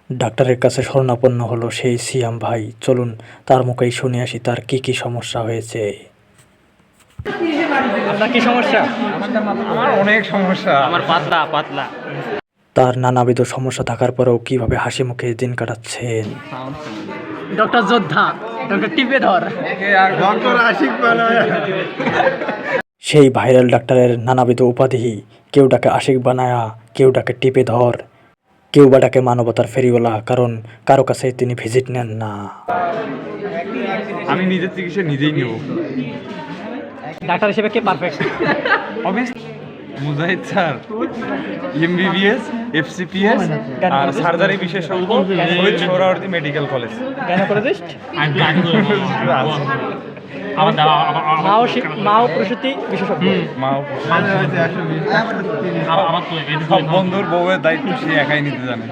ডাক্তারের কাছে শরণাপন্ন হলো সেই সিয়াম ভাই। চলুন তার মুখেই শুনে আসি তার কি কি সমস্যা হয়েছে। আপনার কি সমস্যা? আমার অনেক সমস্যা। আমার পাতলা পাতলা। তার নানাবিধ সমস্যা থাকার পরেও কিভাবে হাসি মুখে দিন কাটাচ্ছেন। ডক্টর যোদ্ধা, ডক্টর টিপে ধর। ডক্টর আশিক বানায়। সেই ভাইরাল ডাক্তারের নানাবিধ উপাধি, কেউ ডাকে আশিক বানায়া, কেউ ডাকে টিপে ধর, কেউ বা ডাকে মানবতার ফেরিওয়ালা, কারণ কারো কাছে তিনি ভিজিট নেন না। আমি নিজের চিকিৎসা নিজেই নেব। ডাক্তার হিসেবে কে পারফেক্ট? অবভিয়াসলি মুজাহিদ স্যার, এমবিবিএস, এফসিপিএস আর সার্জারি বিশেষজ্ঞ, Shaheed Suhrawardy medical college. Gynaecologist, মাও প্রসূতি বিশেষজ্ঞ। সব বন্ধুর বউয়ের দায়িত্ব সে একাই নিতে জানে।